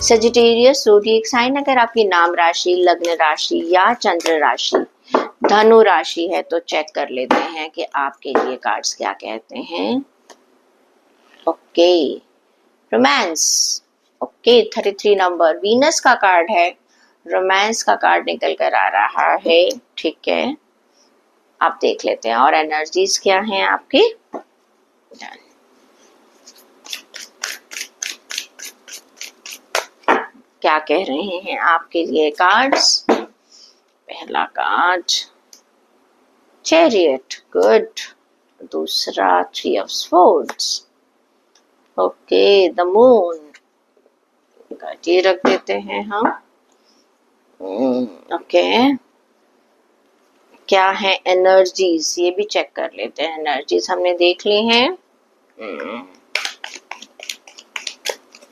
Sagittarius zodiac sign अगर आपकी नाम राशि, लग्न राशि या चंद्र राशि धनु राशि है तो चेक कर लेते हैं कि आपके लिए कार्ड्स क्या कहते हैं। Okay, romance. Okay, 33 number Venus का कार्ड है, रोमांस का कार्ड निकल कर आ रहा है। ठीक है, आप देख लेते हैं और एनर्जीज क्या हैं आपकी। क्या कह रहे हैं आपके लिए कार्ड्स। पहला कार्ड चैरियट, गुड। दूसरा 3 of swords. Okay, the moon, ये रख देते हैं हम। ओके, क्या है एनर्जीज, ये भी चेक कर लेते हैं। एनर्जीज हमने देख ली हैं।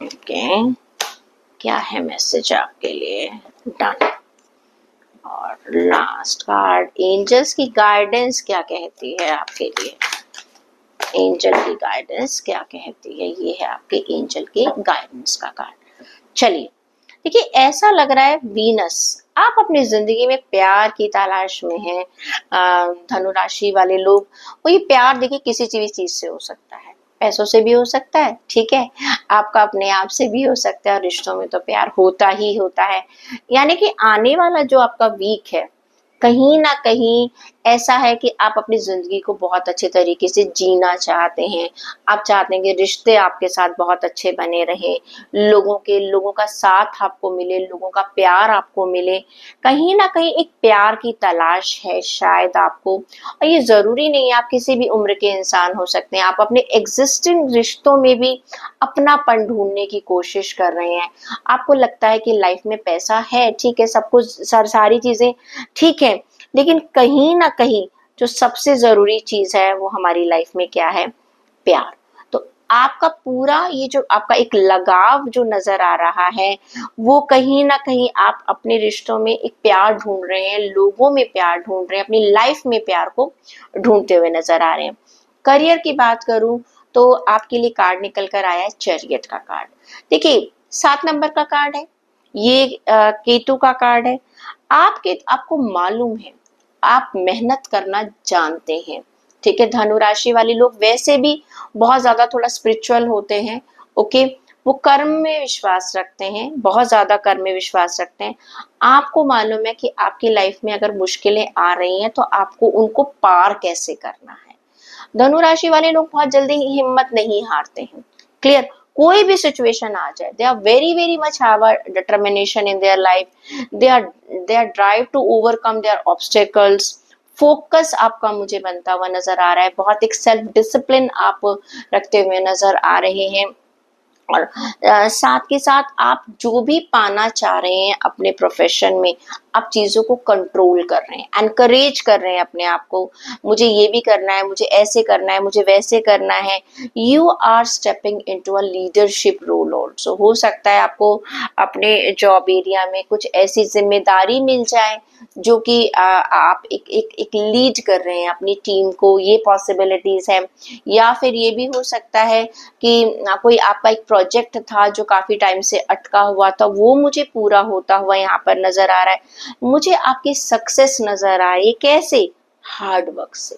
ओके, क्या है मैसेज आपके लिए। डन। और लास्ट कार्ड एंजल्स की गाइडेंस क्या कहती है आपके लिए। एंजल की गाइडेंस क्या कहती है, ये है आपके एंजल की गाइडेंस का कार्ड। चलिए, देखिए ऐसा लग रहा है वीनस आप अपनी जिंदगी में प्यार की तलाश में हैं। धनु राशि वाले लोग, वो ये प्यार देखिए किसी चीज से हो सकता है, पैसों से भी हो सकता है, ठीक है, आपका अपने आप से भी हो सकता है, और रिश्तों में तो प्यार होता ही होता है। यानी कि आने वाला जो आपका वीक है कहीं ना कहीं ऐसा है कि आप अपनी जिंदगी को बहुत अच्छे तरीके से जीना चाहते हैं। आप चाहते हैं कि रिश्ते आपके साथ बहुत अच्छे बने रहें, लोगों का साथ आपको मिले, लोगों का प्यार आपको मिले। कहीं ना कहीं एक प्यार की तलाश है शायद आपको, और ये जरूरी नहीं है, आप किसी भी उम्र के इंसान हो सकते हैं। आप अपने एग्जिस्टिंग रिश्तों में भी अपनापन ढूंढने की कोशिश कर रहे हैं। आपको लगता है कि लाइफ में पैसा है, ठीक है, सब कुछ सारी चीजें ठीक है, लेकिन कहीं ना कहीं जो सबसे जरूरी चीज है वो हमारी लाइफ में क्या है, प्यार। तो आपका पूरा ये जो आपका एक लगाव जो नजर आ रहा है वो कहीं ना कहीं आप अपने रिश्तों में एक प्यार ढूंढ रहे हैं, लोगों में प्यार ढूंढ रहे हैं, अपनी लाइफ में प्यार को ढूंढते हुए नजर आ रहे हैं। करियर की बात करूं तो आपके लिए कार्ड निकल कर आया है चैरियट का कार्ड। देखिए 7 नंबर का कार्ड है, ये केतु का कार्ड है। आपको मालूम है आप मेहनत करना जानते हैं, ठीक है। धनु राशि वाले लोग वैसे भी बहुत ज्यादा थोड़ा स्पिरिचुअल होते हैं। ओके, वो कर्म में विश्वास रखते हैं, बहुत ज्यादा कर्म में विश्वास रखते हैं। आपको मालूम है कि आपकी लाइफ में अगर मुश्किलें आ रही हैं तो आपको उनको पार कैसे करना है। धनु राशि वाले लोग बहुत जल्दी ही हिम्मत नहीं हारते हैं। क्लियर, कोई भी सिचुएशन आ जाए, they are very much have a determination in their life, they are drive to overcome their obstacles. Focus आपका मुझे बनता हुआ नजर आ रहा है, बहुत एक सेल्फ डिसिप्लिन आप रखते हुए नजर आ रहे हैं। और साथ के साथ आप जो भी पाना चाह रहे हैं अपने प्रोफेशन में, आप चीजों को कंट्रोल कर रहे हैं, एनकरेज कर रहे हैं अपने आप को, मुझे ये भी करना है, मुझे ऐसे करना है, मुझे वैसे करना है। You are stepping into a leadership role also. हो सकता है आपको अपने जॉब एरिया में कुछ ऐसी जिम्मेदारी मिल जाए जो कि आप एक लीड कर रहे हैं अपनी टीम को, ये पॉसिबिलिटीज है। या फिर ये भी हो सकता है कि कोई आपका एक प्रोजेक्ट था जो काफी टाइम से अटका हुआ था, वो मुझे पूरा होता हुआ यहाँ पर नजर आ रहा है। मुझे आपकी सक्सेस नजर आ रही है, कैसे, हार्ड वर्क से,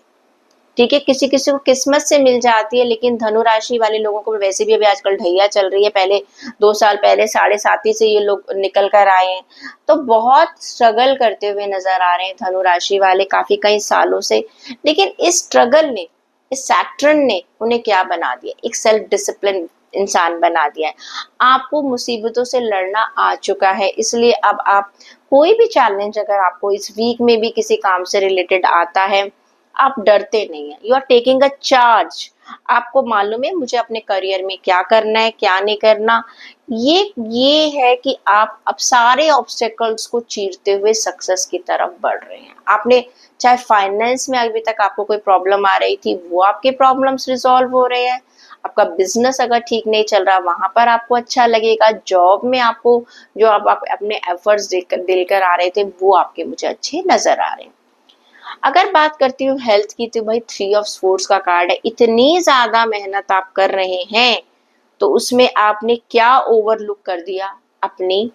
ठीक है। किसी किसी को किस्मत से मिल जाती है, लेकिन धनु राशि वाले लोगों को वैसे भी अभी आजकल ढैया चल रही है। पहले 2 साल पहले 7.5 से ये लोग निकल कर आए हैं, तो बहुत स्ट्रगल करते हुए नजर आ रहे हैं धनु राशि वाले काफी कई सालों से। लेकिन इस स्ट्रगल ने, इस सैटर्न ने उन्हें क्या बना दिया, एक सेल्फ डिसिप्लिन इंसान बना दिया है। आपको मुसीबतों से लड़ना आ चुका है, इसलिए अब आप कोई भी चैलेंज अगर आपको इस वीक में भी किसी काम से रिलेटेड आता है, आप डरते नहीं है, you are taking a charge. आपको मालूम है मुझे अपने करियर में क्या करना है, क्या नहीं करना। ये है कि आप अब सारे ऑब्स्टेकल्स को चीरते हुए सक्सेस की तरफ बढ़ रहे हैं। आपने चाहे फाइनेंस में अभी तक आपको कोई प्रॉब्लम आ रही थी, वो आपके प्रॉब्लम्स रिजॉल्व हो रहे हैं। आपका बिजनेस अगर ठीक नहीं चल रहा, वहां पर आपको अच्छा लगेगा। जॉब में आपको जो आप अपने एफर्ट्स दिलकर आ रहे थे, वो आपके मुझे अच्छे नजर आ रहे हैं। अगर बात करती हूँ हेल्थ की, तो भाई 3 ऑफ स्वॉर्ड्स का कार्ड है। इतनी ज्यादा मेहनत आप कर रहे हैं तो उसमें आपने क्या ओवरलुक कर दिया, अपनी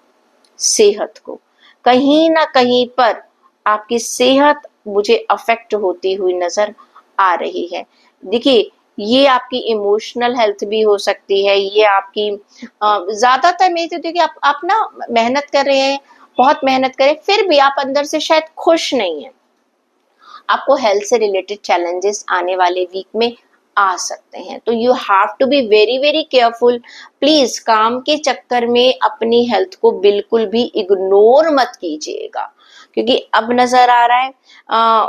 सेहत को। कहीं ना कहीं पर आपकी सेहत मुझे अफेक्ट होती हुई नजर आ रही है। देखिए, ये आपकी इमोशनल हेल्थ भी हो सकती है, ये आपकी ज्यादातर मैं तो देखिए आप ना मेहनत कर रहे हैं, बहुत मेहनत करें, फिर भी आप अंदर से शायद खुश नहीं है, आपको हेल्थ से रिलेटेड चैलेंजेस आने वाले वीक में आ सकते हैं। तो you have to be very very careful. Please काम के चक्कर में अपनी हेल्थ को बिल्कुल भी इग्नोर मत कीजिएगा, क्योंकि अब नजर आ रहा है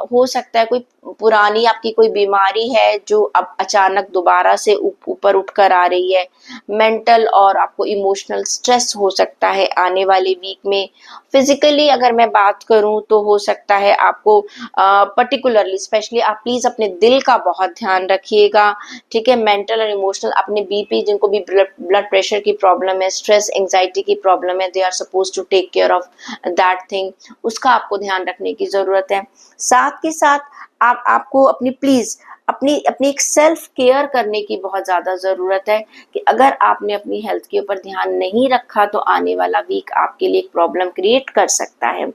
हो सकता है कोई पुरानी आपकी कोई बीमारी है जो अब अचानक दोबारा से ऊपर उठ कर आ रही है। मेंटल और आपको इमोशनल स्ट्रेस हो सकता है आने वाले वीक में। फिजिकली अगर मैं बात करूं तो हो सकता है आपको पर्टिकुलरली स्पेशली आप प्लीज अपने दिल का बहुत ध्यान रखिएगा, ठीक है। मेंटल और इमोशनल, अपने बीपी, जिनको भी ब्लड प्रेशर की प्रॉब्लम है, स्ट्रेस एंजाइटी की प्रॉब्लम है, they are suppose to take care of that thing, उसका आपको ध्यान रखने की जरूरत है। साथ के साथ आपको अपनी प्लीज अपनी अपनी एक सेल्फ केयर करने की बहुत ज्यादा जरूरत है, कि अगर आपने अपनी हेल्थ के ऊपर ध्यान नहीं रखा तो आने वाला वीक आपके लिए एक प्रॉब्लम क्रिएट कर सकता है।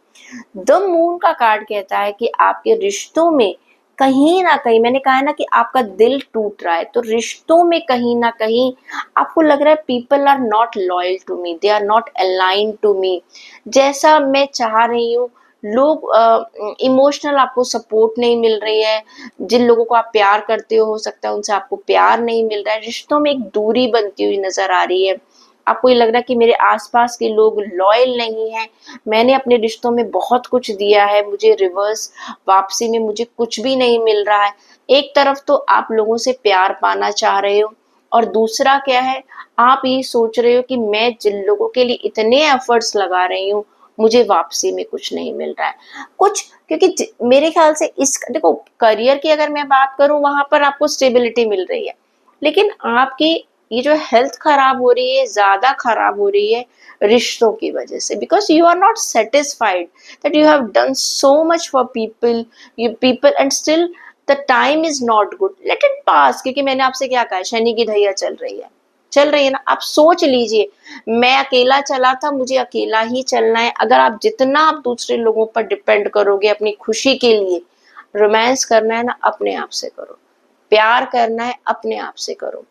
द मून का कार्ड कहता है कि आपके रिश्तों में कहीं ना कहीं, मैंने कहा है ना कि आपका दिल टूट रहा है, तो रिश्तों में कहीं ना कहीं आपको लग रहा है people are not loyal to me, they are not aligned to me, जैसा मैं चाह रही हूँ। लोग इमोशनल आपको सपोर्ट नहीं मिल रही है, जिन लोगों को आप प्यार करते हो सकता है उनसे आपको प्यार नहीं मिल रहा है, रिश्तों में एक दूरी बनती हुई नजर आ रही है। आपको ये लग रहा है कि मेरे आसपास के लोग लॉयल नहीं हैं, मैंने अपने रिश्तों में बहुत कुछ दिया है, मुझे रिवर्स वापसी में मुझे कुछ भी नहीं मिल रहा है। एक तरफ तो आप लोगों से प्यार पाना चाह रहे हो, और दूसरा क्या है, आप ये सोच रहे हो कि मैं जिन लोगों के लिए इतने एफर्ट्स लगा रही हूँ मुझे वापसी में कुछ नहीं मिल रहा है कुछ। क्योंकि मेरे ख्याल से इस देखो, करियर की अगर मैं बात करूं वहां पर आपको स्टेबिलिटी मिल रही है, लेकिन आपकी ये जो हेल्थ खराब हो रही है, ज्यादा खराब हो रही है रिश्तों की वजह से, because you are not satisfied that you have done so much for people, you people and still the time is not good, let it pass. क्योंकि मैंने आपसे क्या कहा, शनि की ढैया चल रही है ना। आप सोच लीजिए, मैं अकेला चला था, मुझे अकेला ही चलना है। अगर आप जितना आप दूसरे लोगों पर डिपेंड करोगे अपनी खुशी के लिए, रोमांस करना है ना अपने आप से करो, प्यार करना है अपने आप से करो।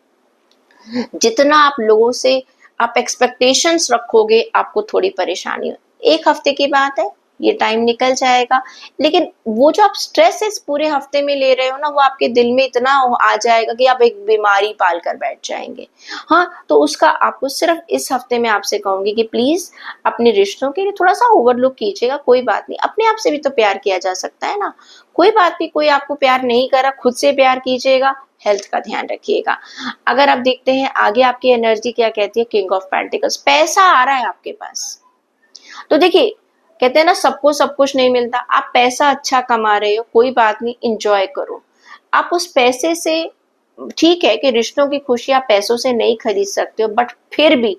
जितना आप लोगों से आप एक्सपेक्टेशंस रखोगे आपको थोड़ी परेशानी हो। एक हफ्ते की बात है, ये टाइम निकल जाएगा, लेकिन वो जो आप स्ट्रेस इस पूरे हफ्ते में ले रहे हो ना, वो आपके दिल में इतना आ जाएगा कि आप एक बीमारी पाल कर बैठ जाएंगे। हाँ, तो उसका आपको सिर्फ इस हफ्ते में आपसे कहूंगी कि प्लीज अपने रिश्तों के लिए थोड़ा सा ओवरलुक कीजिएगा। कोई बात नहीं, अपने आप से भी तो प्यार किया जा सकता है ना। कोई बात नहीं, कोई आपको प्यार नहीं कर रहा, खुद से प्यार कीजिएगा, हेल्थ का ध्यान रखिएगा। अगर आप देखते हैं आगे आपकी एनर्जी क्या कहती है, किंग ऑफ पेंटिकल्स, पैसा आ रहा है आपके पास। तो देखिए, कहते हैं ना सबको सब कुछ नहीं मिलता, आप पैसा अच्छा कमा रहे हो, कोई बात नहीं, इंजॉय करो। आप उस पैसे से, ठीक है कि रिश्तों की खुशी आप पैसों से नहीं खरीद सकते हो, बट फिर भी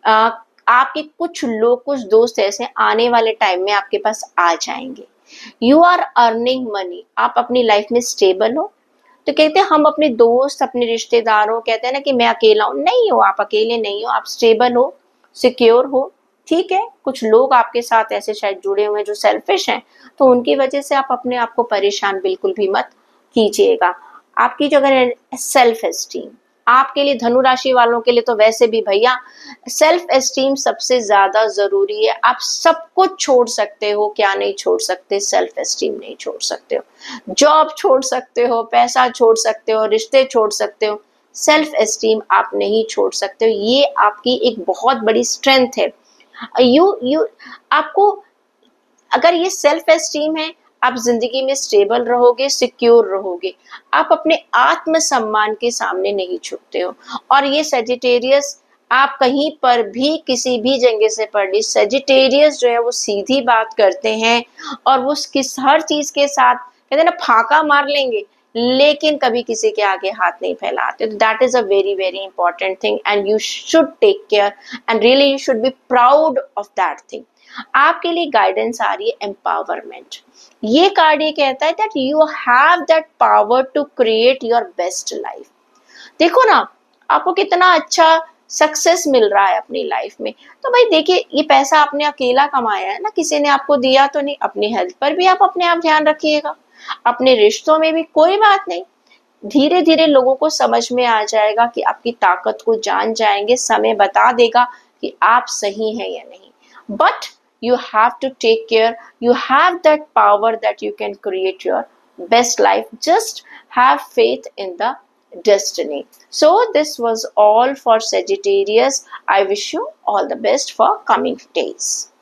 आ, आपके कुछ लोग, कुछ दोस्त ऐसे आने वाले टाइम में आपके पास आ जाएंगे। यू आर अर्निंग मनी, आप अपनी लाइफ में स्टेबल हो। तो कहते हैं हम अपने दोस्त, अपने रिश्तेदारों, कहते हैं ना कि मैं अकेला हूं, नहीं हो, आप अकेले नहीं हो, आप स्टेबल हो, सिक्योर हो। ठीक है, कुछ लोग आपके साथ ऐसे शायद जुड़े हुए हैं जो सेल्फिश हैं, तो उनकी वजह से आप अपने आप को परेशान बिल्कुल भी मत कीजिएगा। आपकी जो अगर सेल्फ एस्टीम, आपके लिए, धनु राशि वालों के लिए तो वैसे भी भैया सेल्फ एस्टीम सबसे ज्यादा जरूरी है। आप सब कुछ छोड़ सकते हो, क्या नहीं छोड़ सकते, सेल्फ एस्टीम नहीं छोड़ सकते हो। जॉब छोड़ सकते हो, पैसा छोड़ सकते हो, रिश्ते छोड़ सकते हो, सेल्फ एस्टीम आप नहीं छोड़ सकते हो। ये आपकी एक बहुत बड़ी स्ट्रेंथ है। यू आपको, अगर ये सेल्फ एस्टीम है, आप जिंदगी में स्टेबल रहोगे, सिक्योर रहोगे, आप अपने आत्मसम्मान के सामने नहीं झुकते हो। और ये सेजिटेरियस, आप कहीं पर भी किसी भी जगह से पढ़ ली, सेजिटेरियस जो है वो सीधी बात करते हैं, और वो किस हर चीज के साथ कहते हैं ना फाका मार लेंगे, लेकिन कभी किसी के आगे हाथ नहीं फैलाते। तो that is a very very important thing, and you should take care, and really you should be proud of that thing. आपके लिए गाइडेंस आ रही है एम्पावरमेंट। ये कार्ड ये कहता है that you have that power to create your best life. देखो ना, आपको कितना अच्छा सक्सेस मिल रहा है अपनी लाइफ में। तो भाई देखिए, ये पैसा आपने अकेला कमाया है ना, किसी ने आपको दिया तो नहीं। अपनी हेल्थ पर भी आप अपने आप ध्यान रखिएगा, अपने रिश्तों में भी। कोई बात नहीं, धीरे धीरे लोगों को समझ में आ जाएगा कि आपकी ताकत को जान जाएंगे, समय बता देगा कि आप सही हैं या नहीं। But you have to take care, you have that power that you can create your best life. Just have faith in the destiny. So this was all for Sagittarius. I wish you all the best for coming days.